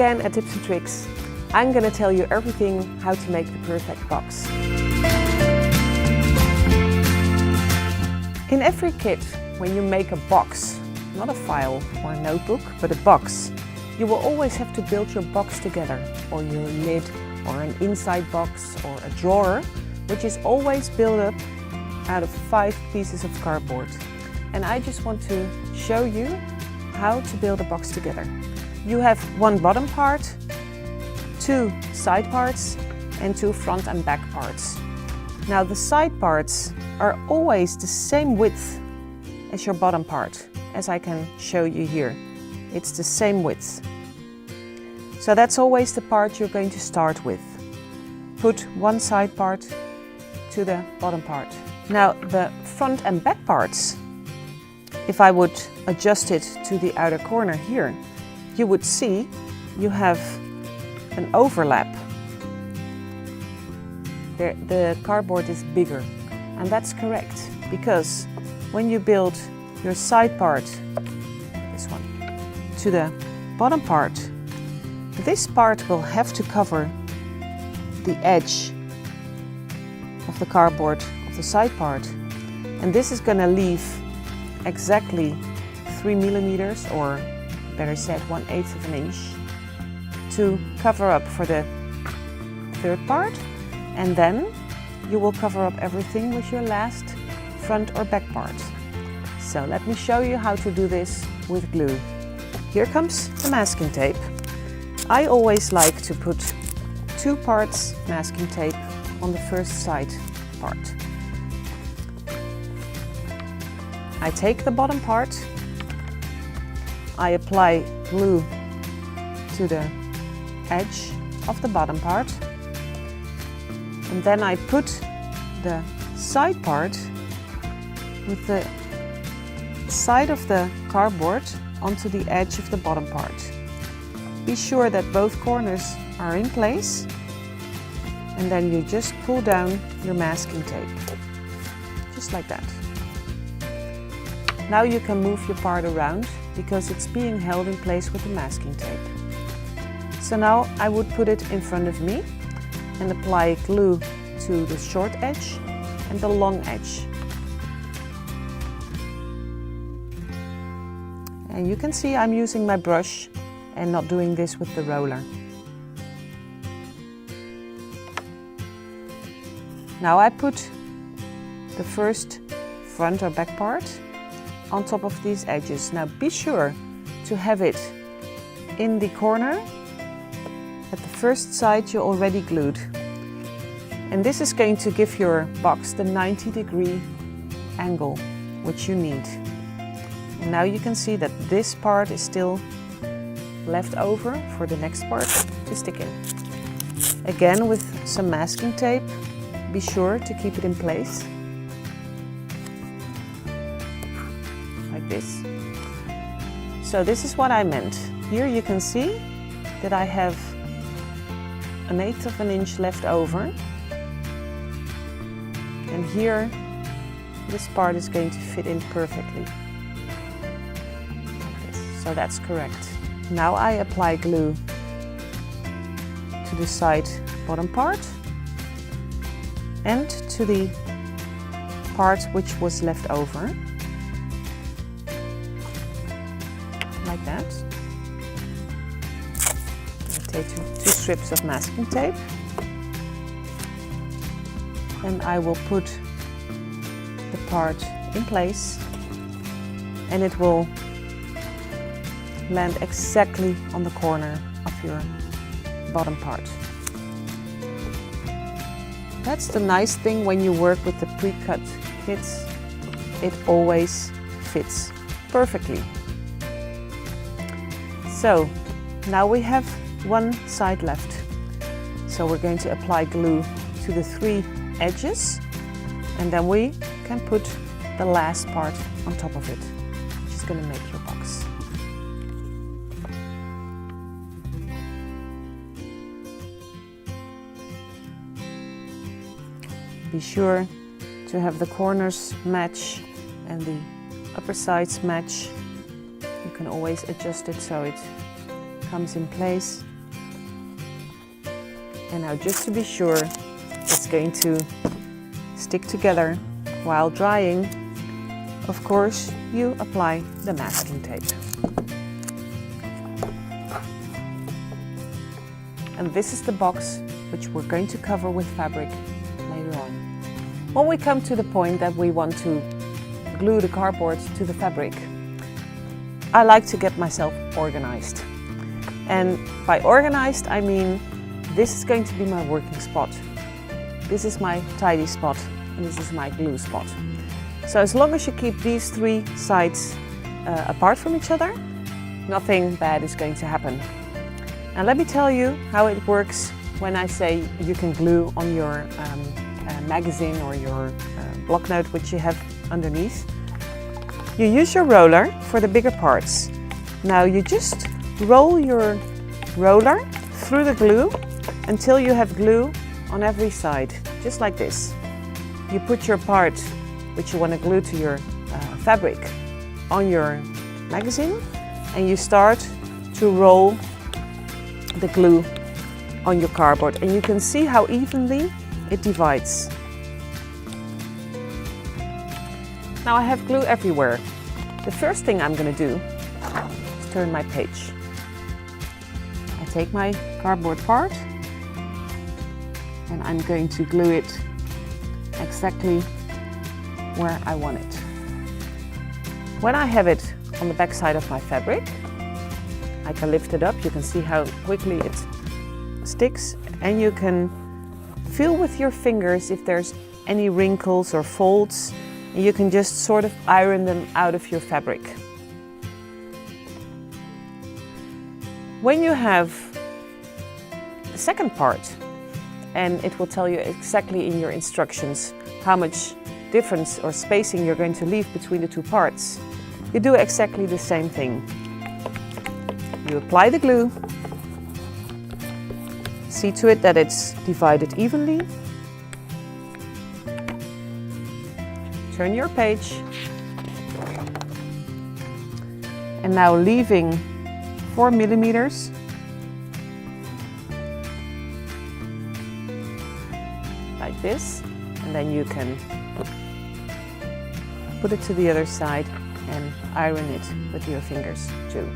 again at Tips and Tricks. I'm gonna tell you everything how to make the perfect box. In every kit, when you make a box, not a file or a notebook, but a box, you will always have to build your box together, or your lid, or an inside box, or a drawer, which is always built up out of 5 pieces of cardboard. And I just want to show you how to build a box together. You have one bottom part, 2 side parts, and 2 front and back parts. Now the side parts are always the same width as your bottom part, as I can show you here. It's the same width. So that's always the part you're going to start with. Put one side part to the bottom part. Now the front and back parts, if I would adjust it to the outer corner here, you would see you have an overlap. The cardboard is bigger, and that's correct, because when you build your side part, this one, to the bottom part, this part will have to cover the edge of the cardboard of the side part, and this is going to leave exactly 3 millimeters, or better said 1/8 of an inch, to cover up for the third part, and then you will cover up everything with your last front or back part. So let me show you how to do this with glue. Here comes the masking tape. I always like to put 2 parts masking tape on the first side part. I take the bottom part, I apply glue to the edge of the bottom part, and then I put the side part with the side of the cardboard onto the edge of the bottom part. Be sure that both corners are in place, and then you just pull down your masking tape, just like that. Now you can move your part around because it's being held in place with the masking tape. So now I would put it in front of me and apply glue to the short edge and the long edge. And you can see I'm using my brush and not doing this with the roller. Now I put the first front or back part on top of these edges. Now be sure to have it in the corner at the first side you already glued. And this is going to give your box the 90-degree angle which you need. And now you can see that this part is still left over for the next part to stick in. Again, with some masking tape, be sure to keep it in place. Like this. So this is what I meant. Here you can see that I have 1/8 of an inch left over. And here, this part is going to fit in perfectly. Like this. So that's correct. Now I apply glue to the side bottom part and to the part which was left over. Like that. I take 2 strips of masking tape, and I will put the part in place, and it will land exactly on the corner of your bottom part. That's the nice thing when you work with the pre-cut kits. It always fits perfectly. So now we have one side left. So we're going to apply glue to the 3 edges, and then we can put the last part on top of it, which is going to make your box. Be sure to have the corners match and the upper sides match. You can always adjust it so it comes in place And now just to be sure it's going to stick together while drying, of course, you apply the masking tape. And this is the box which we're going to cover with fabric later on. When we come to the point that we want to glue the cardboard to the fabric, I like to get myself organized. And by organized, I mean this is going to be my working spot. This is my tidy spot, and this is my glue spot. So as long as you keep these three sides apart from each other, nothing bad is going to happen. And let me tell you how it works when I say you can glue on your magazine or your block note which you have underneath. You use your roller for the bigger parts. Now you just roll your roller through the glue until you have glue on every side, just like this. You put your part which you want to glue to your fabric on your magazine, and you start to roll the glue on your cardboard, and you can see how evenly it divides. Now I have glue everywhere. The first thing I'm going to do is turn my page. I take my cardboard part and I'm going to glue it exactly where I want it. When I have it on the back side of my fabric, I can lift it up. You can see how quickly it sticks, and you can feel with your fingers if there's any wrinkles or folds, and you can just sort of iron them out of your fabric. When you have the second part, and it will tell you exactly in your instructions how much difference or spacing you're going to leave between the two parts, you do exactly the same thing. You apply the glue, see to it that it's divided evenly, turn your page, and now leaving 4 millimeters like this, and then you can put it to the other side and iron it with your fingers too.